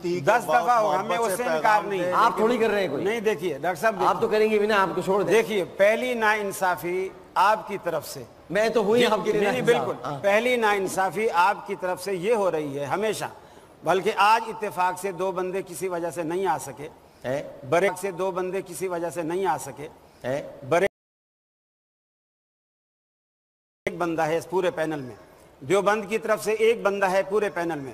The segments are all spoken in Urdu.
10 دفعہ ہو, ہمیں اس سے انکار نہیں ہے. آپ تھوڑی کر رہے ہیں کوئی نہیں, دیکھیے ڈاکٹر صاحب, آپ تو کریں گے بھی نا, آپ کو چھوڑ دیں. دیکھیے پہلی ناانصافی آپ کی طرف سے, میں تو ہوئی آپ کی نہیں بالکل, پہلی ناانصافی آپ کی طرف سے یہ ہو رہی ہے ہمیشہ, بلکہ آج اتفاق سے 2 بندے کسی وجہ سے نہیں آ سکے, بریک سے 2 بندے کسی وجہ سے نہیں آ سکے, بریک ایک بندہ ہے اس پورے پینل میں, دیوبند کی طرف سے 1 بندہ ہے پورے پینل میں,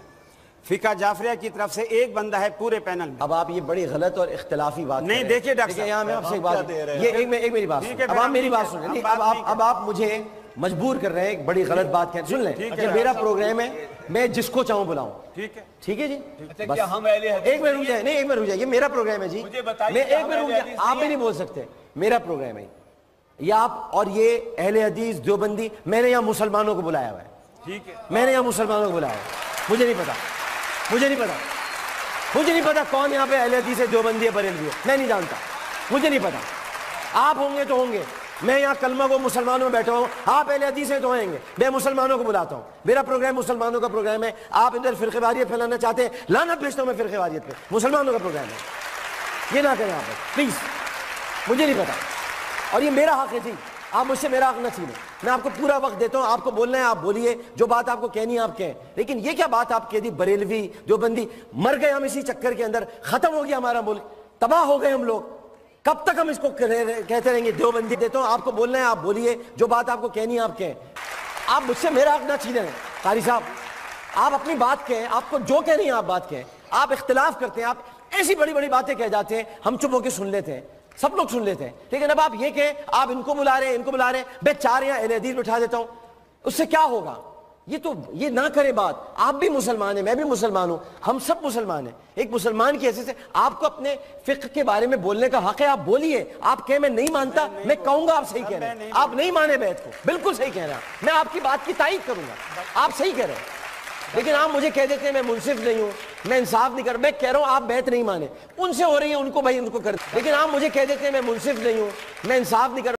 فقہ جعفریہ کی طرف سے 1 بندہ ہے پورے پینل میں. اب آپ یہ بڑی غلط اور اختلافی بات نہیں, دیکھیے ڈاکٹر صاحب, یہاں میں آپ سے ایک بات, یہ ایک میری بات سنیں, اب آپ میری بات سنیں, اب آپ مجھے مجبور کر رہے ہیں ایک بڑی غلط بات کہتے. سن لیں, یہ میرا پروگرام ہے, میں جس کو چاہوں بلاؤں. ٹھیک ہے جی, ایک منٹ رک جائے, نہیں ایک منٹ رک جائے, یہ میرا پروگرام ہے جی, میں ایک منٹ رک جائے, آپ بھی نہیں بول سکتے, میرا پروگرام ہے یہ. آپ اور یہ اہل حدیث دیوبندی, میں نے یہاں مسلمانوں کو بلایا ہوا ہے, میں نے یہاں مسلمانوں کو بلایا ہے. مجھے نہیں پتا کون یہاں پہ اہل حدیث ہے, دیوبندی ہے, بریلوی ہے, میں نہیں جانتا, مجھے نہیں پتا. آپ ہوں گے تو ہوں گے, میں یہاں کلمہ کو مسلمانوں میں بیٹھا ہوں, آپ اہل حدیث ہیں تو آئیں گے, میں مسلمانوں کو بلاتا ہوں. میرا پروگرام مسلمانوں کا پروگرام ہے. آپ ادھر فرقہ واریت پھیلانا چاہتے ہیں, لعنت بھیجتا ہوں میں فرقہ واریت پہ. مسلمانوں کا پروگرام ہے, یہ نہ کریں آپ پلیز, مجھے نہیں پتا, اور یہ میرا حق ہے جی, آپ مجھ سے میرا حق نہ چھینیں. میں آپ کو پورا وقت دیتا ہوں, آپ کو بولنا ہے آپ بولیے, جو بات آپ کو کہنی ہے آپ کہیں. لیکن یہ کیا بات آپ کہہ دی, بریلوی دیوبندی, مر گئے ہم اسی چکر کے اندر, ختم ہو گیا ہمارا ملک, تباہ ہو گئے ہم لوگ, کب تک ہم اس کو کہتے رہیں گے. دیوبندی دیتا ہوں, آپ کو بولنا ہے آپ بولیے, جو بات آپ کو کہنی ہے آپ کہیں. آپ مجھ سے میرا حق نہ چھینیں. قاری صاحب, آپ اپنی بات کہیں, آپ کو جو کہنی ہے آپ بات کہیں. آپ اختلاف کرتے ہیں, آپ ایسی بڑی بڑی باتیں کہہ جاتے ہیں, ہم چپ ہو کے سن لیتے ہیں, سب لوگ سن لیتے ہیں. لیکن اب آپ یہ کہ آپ ان کو بلا رہے ہیں, ان کو بلا رہے ہیں, میں 4 یہاں اہل حدیث بٹھا دیتا ہوں, اس سے کیا ہوگا؟ یہ نہ کریں بات. آپ بھی مسلمان ہیں, میں بھی مسلمان ہوں, ہم سب مسلمان ہیں. ایک مسلمان کی حیثیت سے آپ کو اپنے فقہ کے بارے میں بولنے کا حق ہے, آپ بولیے. آپ کہیں میں نہیں مانتا, میں کہوں گا آپ صحیح کہہ رہے ہیں, آپ نہیں مانے بیعت کو, بالکل صحیح کہہ رہے ہیں, میں آپ کی بات کی تائید کروں گا, آپ صحیح کہہ رہے ہیں. لیکن آپ مجھے کہہ دیتے ہیں میں منصف نہیں ہوں, میں انصاف نہیں کر رہا. میں کہہ رہا ہوں آپ بیعت نہیں مانے, ان سے ہو رہی ہے, ان کو بھائی ان کو کر. لیکن آپ مجھے کہہ دیتے ہیں میں منصف نہیں ہوں, میں انصاف نہیں کر رہا ہے.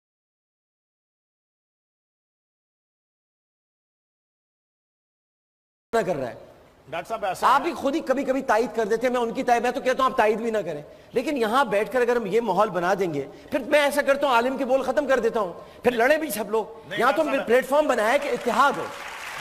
ڈاکٹر صاحب ایسا آپ بھی خود ہی کبھی کبھی تائید کر دیتے ہیں, میں ان کی تائید, میں تو کہتا ہوں آپ تائید بھی نہ کریں. لیکن یہاں بیٹھ کر اگر ہم یہ ماحول بنا دیں گے, پھر میں ایسا کرتا ہوں عالم کے بول ختم کر دیتا ہوں, پھر لڑے بھی سب لوگ. یہاں تو پلیٹ فارم بنایا ہے کہ اتحاد ہو,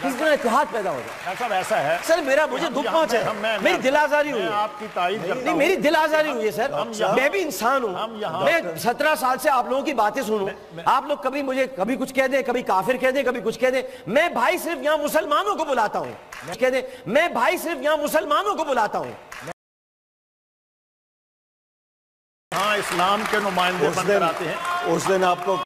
کس طرح اتحاد پیدا ہوگا. ڈاکٹر صاحب ایسا ہے سر, مجھے دکھ پہنچا ہے, میری دل آزاری ہوئی ہے, آپ کی تائید کرتا نہیں میری دل آزاری ہوئی ہے سر, میں بھی انسان ہوں, میں 17 سال سے آپ لوگوں کی باتیں سنوں, آپ لوگ کبھی مجھے کبھی کچھ کہہ دیں, کبھی کافر کہہ دیں, کبھی کچھ کہہ دیں. میں بھائی صرف یہاں مسلمانوں کو بلاتا ہوں, کہہ دیں میں بھائی صرف یہاں مسلمانوں کو بلاتا ہوں. ہاں اسلام کے نمائندے بن کر آتے ہیں. اس دن آپ کو